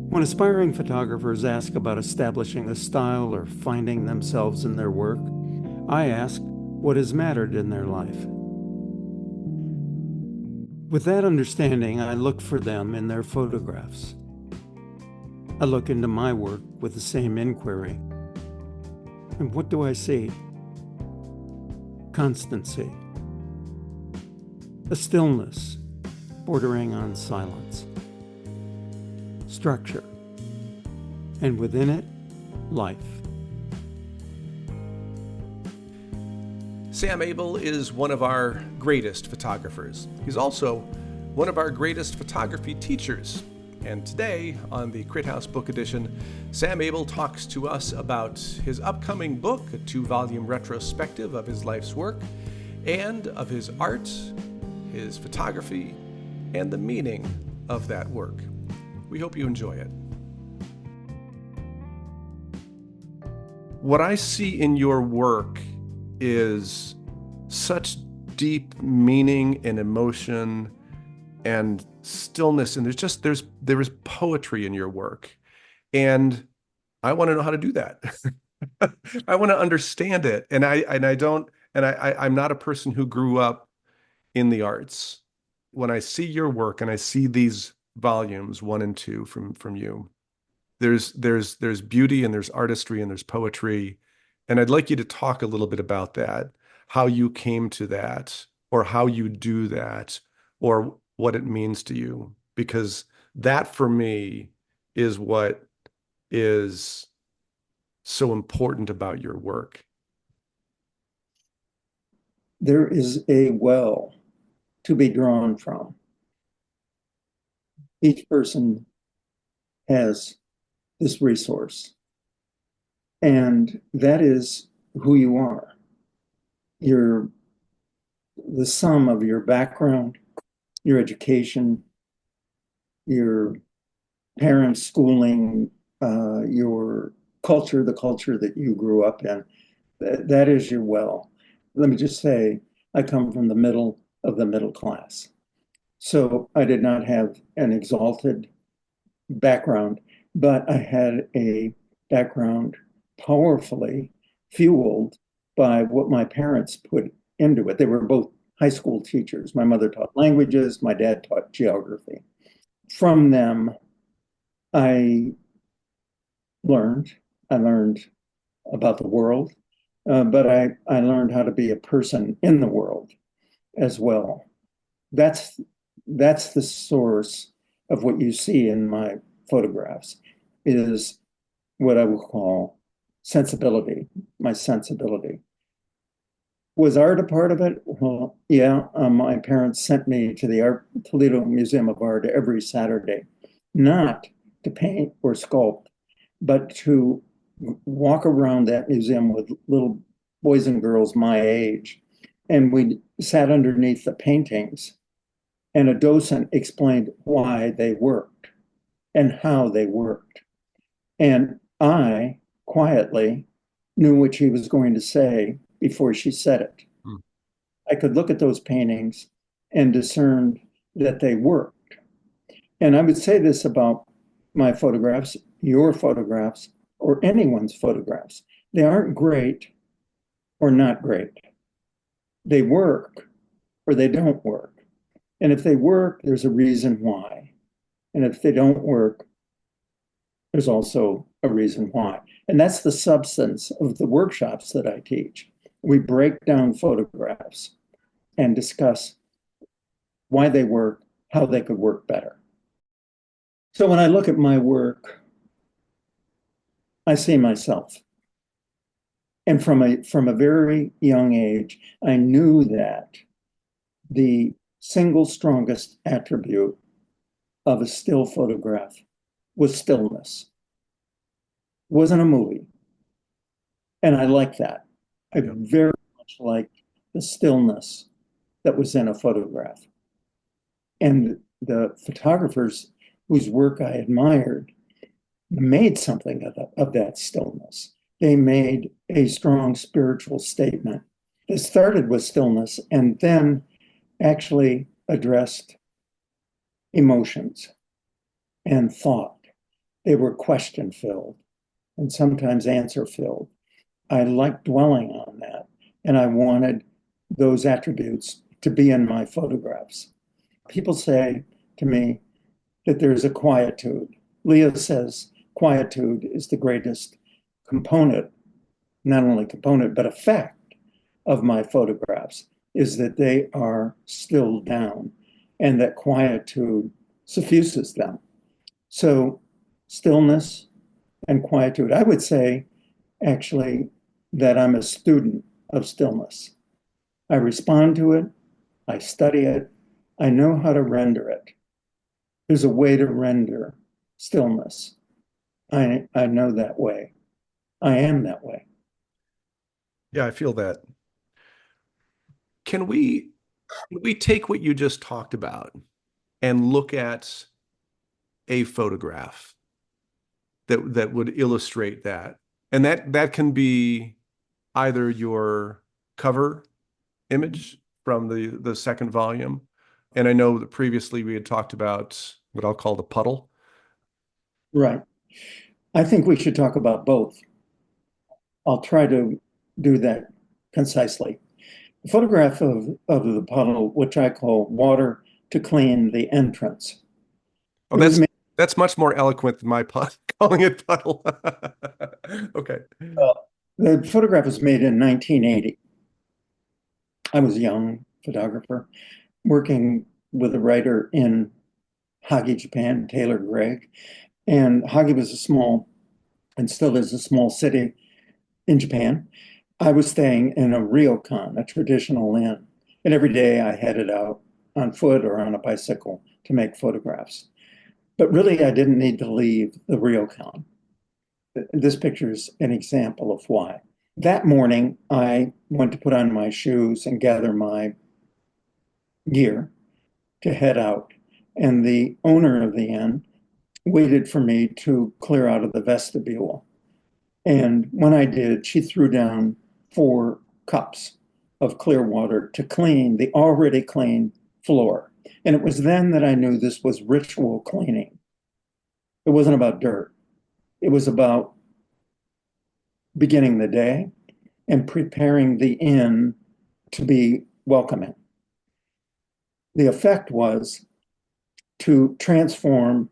When aspiring photographers ask about establishing a style or finding themselves in their work, I ask what has mattered in their life. With that understanding, I look for them in their photographs. I look into my work with the same inquiry. And what do I see? Constancy. A stillness bordering on silence. Structure. And within it, life. Sam Abell is one of our greatest photographers. He's also one of our greatest photography teachers. And today, on the Crit House Book Edition, Sam Abell talks to us about his upcoming book, a 2-volume retrospective of his life's work, and of his art, his photography, and the meaning of that work. We hope you enjoy it. What I see in your work is such deep meaning and emotion and stillness, and there is poetry in your work, and I want to know how to do that. I want to understand it, and I'm not a person who grew up in the arts. When I see your work and I see these volumes 1 and 2 from you, there's beauty and there's artistry and there's poetry, and I'd like you to talk a little bit about that, how you came to that, or how you do that, or what it means to you, because that for me is what is so important about your work. There is a well to be drawn from. Each person has this resource, and that is who you are. You're the sum of your background, your education, your parents' schooling, your culture, the culture that you grew up in. That is your well. Let me just say, I come from the middle of the middle class. So I did not have an exalted background, but I had a background powerfully fueled by what my parents put into it. They were both high school teachers. My mother taught languages, my dad taught geography. From them, I learned about the world, but I learned how to be a person in the world as well. That's the source of what you see in my photographs, is what I would call sensibility, my sensibility. Was art a part of it? Well, yeah. My parents sent me to the Toledo Museum of Art every Saturday, not to paint or sculpt, but to walk around that museum with little boys and girls my age. And we sat underneath the paintings, and a docent explained why they worked and how they worked. And I quietly knew what she was going to say before she said it. I could look at those paintings and discern that they worked. And I would say this about my photographs, your photographs, or anyone's photographs. They aren't great or not great. They work or they don't work. And if they work, there's a reason why. And if they don't work, there's also a reason why. And that's the substance of the workshops that I teach. We break down photographs and discuss why they work, how they could work better. So when I look at my work, I see myself. And from a very young age, I knew that the single strongest attribute of a still photograph was stillness. It wasn't a movie. And I like that. I very much like the stillness that was in a photograph. And the photographers whose work I admired made something of that stillness. They made a strong spiritual statement. It started with stillness and then actually addressed emotions and thought They were question filled and sometimes answer filled. I liked dwelling on that, and I wanted those attributes to be in my photographs. People say to me that there's a quietude. Leah says quietude is the greatest component, not only component, but effect of my photographs, is that they are stilled down and that quietude suffuses them. So stillness and quietude. I would say actually that I'm a student of stillness. I respond to it, I study it, I know how to render it. There's a way to render stillness. I know that way. I am that way. Yeah, I feel that. Can we take what you just talked about and look at a photograph that would illustrate that? And that can be either your cover image from the second volume. And I know that previously we had talked about what I'll call the puddle. Right. I think we should talk about both. I'll try to do that concisely. The photograph of the puddle, which I call water to clean the entrance. Oh, It was made, that's much more eloquent than my calling it puddle. Okay. the photograph was made in 1980. I was a young photographer working with a writer in Hagi, Japan, Taylor Gregg. And Hagi was a small, and still is a small city in Japan. I was staying in a ryokan, a traditional inn. And every day I headed out on foot or on a bicycle to make photographs. But really, I didn't need to leave the ryokan. This picture is an example of why. That morning, I went to put on my shoes and gather my gear to head out. And the owner of the inn waited for me to clear out of the vestibule. And when I did, she threw down 4 cups of clear water to clean the already clean floor. And it was then that I knew this was ritual cleaning. It wasn't about dirt. It was about beginning the day and preparing the inn to be welcoming. The effect was to transform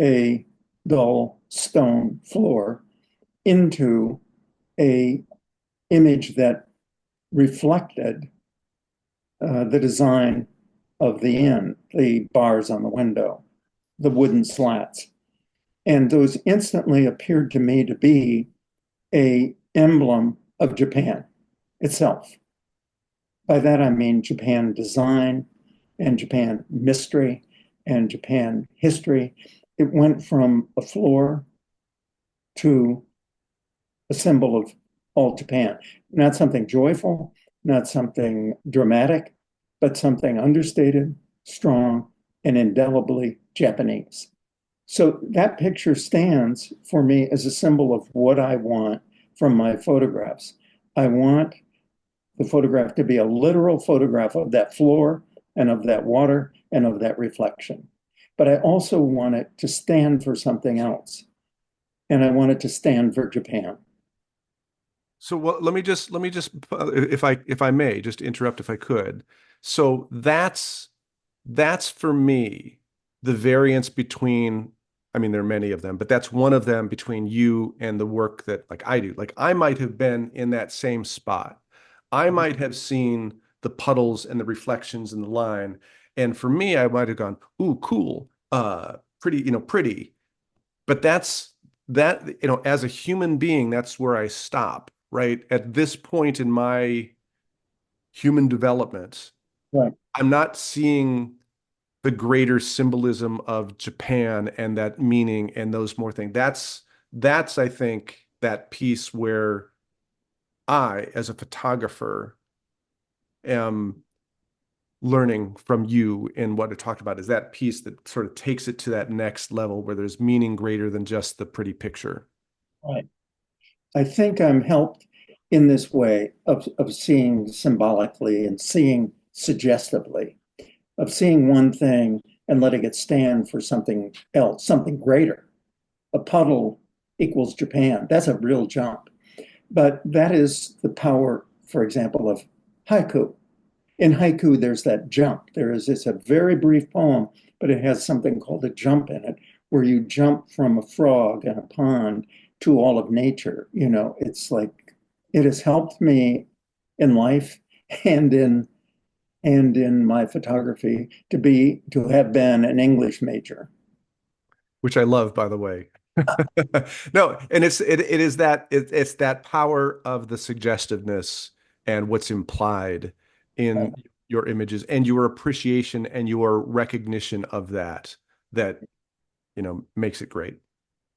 a dull stone floor into a image that reflected the design of the inn, the bars on the window, the wooden slats. And those instantly appeared to me to be an emblem of Japan itself. By that I mean Japan design and Japan mystery and Japan history. It went from a floor to a symbol of all Japan. Not something joyful, not something dramatic, but something understated, strong, and indelibly Japanese. So that picture stands for me as a symbol of what I want from my photographs. I want the photograph to be a literal photograph of that floor and of that water and of that reflection. But I also want it to stand for something else. And I want it to stand for Japan. So let me just if I may just interrupt if I could. So that's for me the variance between, I mean there are many of them, but that's one of them between you and the work that like I do. Like I might have been in that same spot. I might have seen the puddles and the reflections in the line, and for me I might have gone, "Ooh, cool. Pretty, pretty." But that, as a human being, that's where I stop, right? At this point in my human development, Right. I'm not seeing the greater symbolism of Japan and that meaning and those more things. That's I think that piece where I, as a photographer, am learning from you and what I talked about is that piece that sort of takes it to that next level where there's meaning greater than just the pretty picture. Right. I think I'm helped in this way of seeing symbolically and seeing suggestively, of seeing one thing and letting it stand for something else, something greater. a puddle equals Japan. That's a real jump. But that is the power, for example, of haiku. In haiku, there's that jump. It's a very brief poem, but it has something called a jump in it, where you jump from a frog in a pond to all of nature. It's like it has helped me in life and in my photography to have been an English major. Which I love, by the way. No, and it's that power of the suggestiveness and what's implied in your images and your appreciation and your recognition of that makes it great.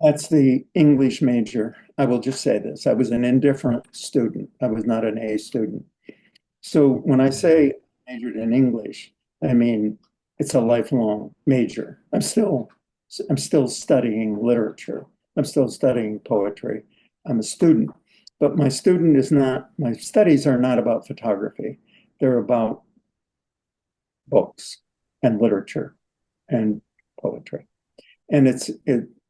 That's the English major. I will just say this. I was an indifferent student. I was not an A student. So when I say majored in English, I mean it's a lifelong major. I'm still studying literature. I'm still studying poetry. I'm a student, but my studies are not about photography. They're about books and literature and poetry. And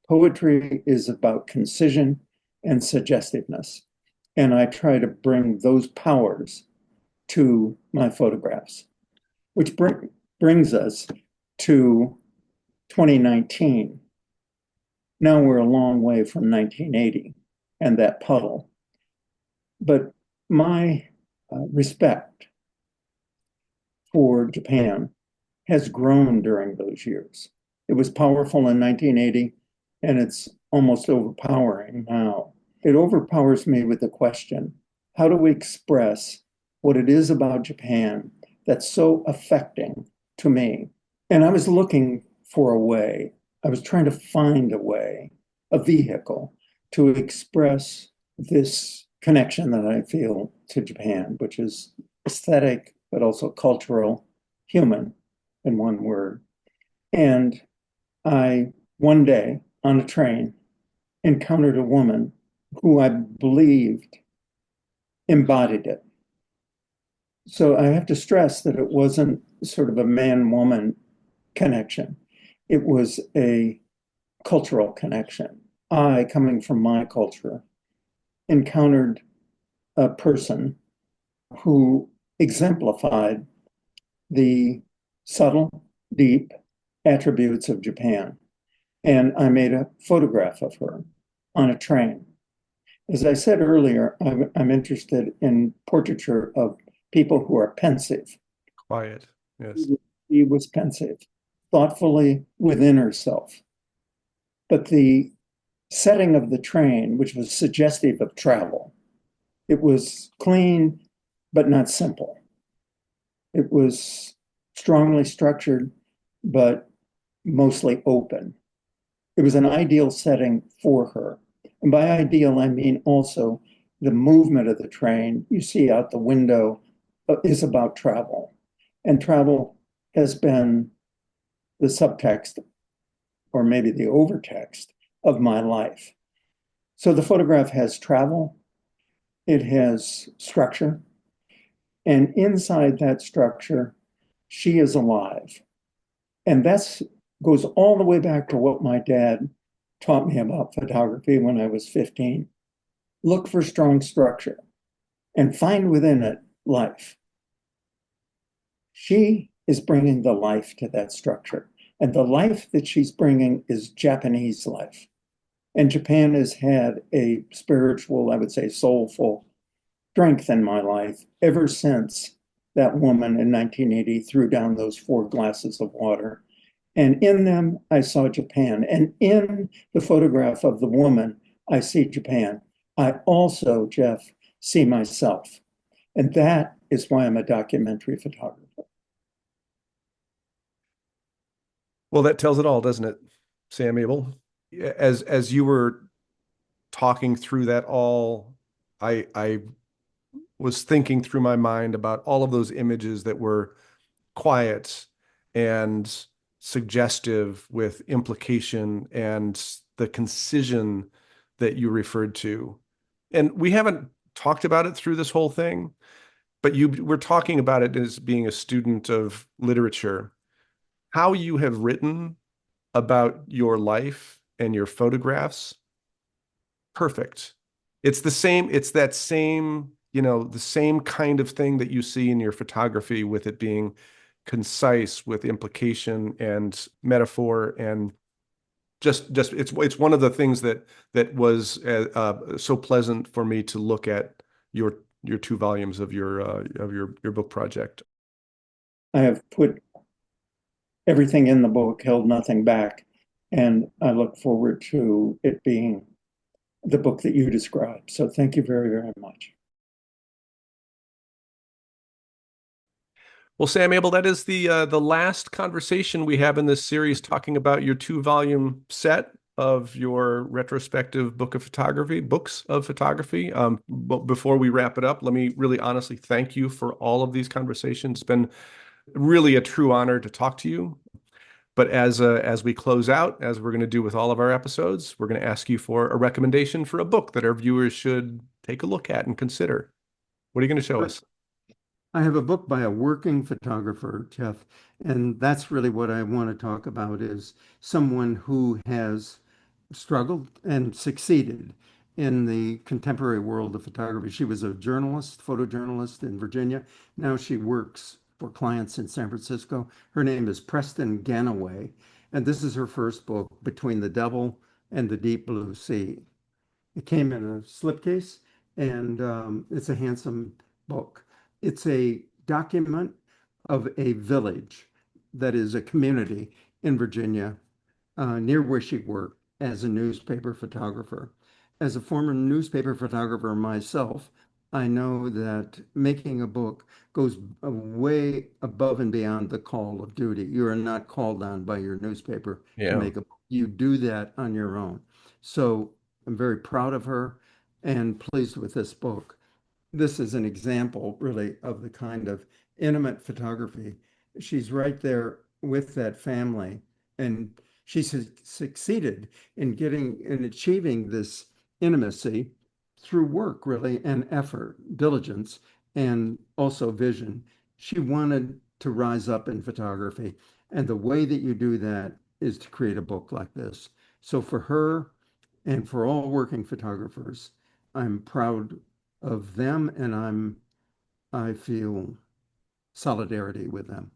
poetry is about concision and suggestiveness. And I try to bring those powers to my photographs, which brings us to 2019. Now we're a long way from 1980 and that puddle. But my respect for Japan has grown during those years. It was powerful in 1980, and it's almost overpowering now. It overpowers me with the question, how do we express what it is about Japan that's so affecting to me? And I was looking for a way. I was trying to find a way, a vehicle to express this connection that I feel to Japan, which is aesthetic, but also cultural, human, in one word. And I, one day on a train, encountered a woman who I believed embodied it. So I have to stress that it wasn't sort of a man-woman connection. It was a cultural connection. I, coming from my culture, encountered a person who exemplified the subtle, deep attributes of Japan. And I made a photograph of her on a train. As I said earlier, I'm interested in portraiture of people who are pensive. Quiet, yes. She was pensive, thoughtfully within herself. But the setting of the train, which was suggestive of travel, it was clean, but not simple. It was strongly structured, but mostly open. It was an ideal setting for her. And by ideal, I mean also the movement of the train you see out the window is about travel. And travel has been the subtext, or maybe the overtext, of my life. So the photograph has travel, it has structure, and inside that structure, she is alive. And that goes all the way back to what my dad taught me about photography when I was 15. Look for strong structure and find within it life. She is bringing the life to that structure. And the life that she's bringing is Japanese life. And Japan has had a spiritual, I would say, soulful strength in my life ever since that woman in 1980 threw down those 4 glasses of water. And in them, I saw Japan. And in the photograph of the woman, I see Japan. I also, Jeff, see myself. And that is why I'm a documentary photographer. Well, that tells it all, doesn't it, Sam Abell? As you were talking through that all, I was thinking through my mind about all of those images that were quiet and suggestive with implication and the concision that you referred to. And we haven't talked about it through this whole thing, but you were talking about it as being a student of literature. How you have written about your life and your photographs, perfect. It's that same, the same kind of thing that you see in your photography, with it being concise, with implication and metaphor, and just it's one of the things that was so pleasant for me to look at your 2 volumes of your book project. I have put everything in the book, held nothing back, and I look forward to it being the book that you described. So thank you very, very much. Well, Sam Abell, that is the last conversation we have in this series, talking about your 2-volume set of your retrospective books of photography. But before we wrap it up, let me really honestly thank you for all of these conversations. It's been really a true honor to talk to you. But as we close out, as we're going to do with all of our episodes, we're going to ask you for a recommendation for a book that our viewers should take a look at and consider. What are you going to show us? I have a book by a working photographer, Jeff, and that's really what I want to talk about, is someone who has struggled and succeeded in the contemporary world of photography. She was a journalist, photojournalist in Virginia. Now she works for clients in San Francisco. Her name is Preston Ganaway, and this is her first book, Between the Devil and the Deep Blue Sea. It came in a slipcase, and it's a handsome book. It's a document of a village that is a community in Virginia, near where she worked as a newspaper photographer. As a former newspaper photographer myself, I know that making a book goes way above and beyond the call of duty. You are not called on by your newspaper to make a book. You do that on your own. So I'm very proud of her and pleased with this book. This is an example, really, of the kind of intimate photography. She's right there with that family, and she succeeded in achieving this intimacy through work, really, and effort, diligence, and also vision. She wanted to rise up in photography, and the way that you do that is to create a book like this. So for her and for all working photographers, I'm proud of them, and I feel solidarity with them.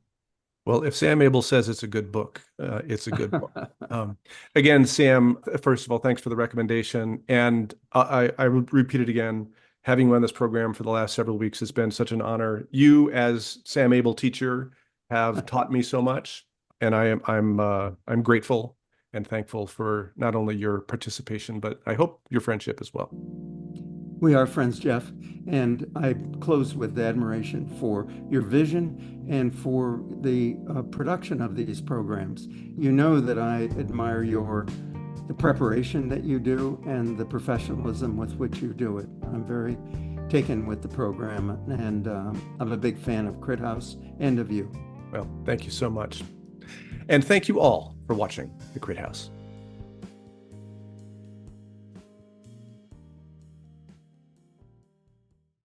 Well, if Sam Abell says it's a good book, it's a good book. Again, Sam, first of all, thanks for the recommendation. And I will repeat it again. Having run this program for the last several weeks has been such an honor. You, as Sam Abell teacher, have taught me so much, and I'm grateful and thankful for not only your participation, but I hope your friendship as well. We are friends, Jeff, and I close with admiration for your vision and for the production of these programs. You know that I admire the preparation that you do and the professionalism with which you do it. I'm very taken with the program, and I'm a big fan of Crit House and of you. Well, thank you so much. And thank you all for watching The Crit House.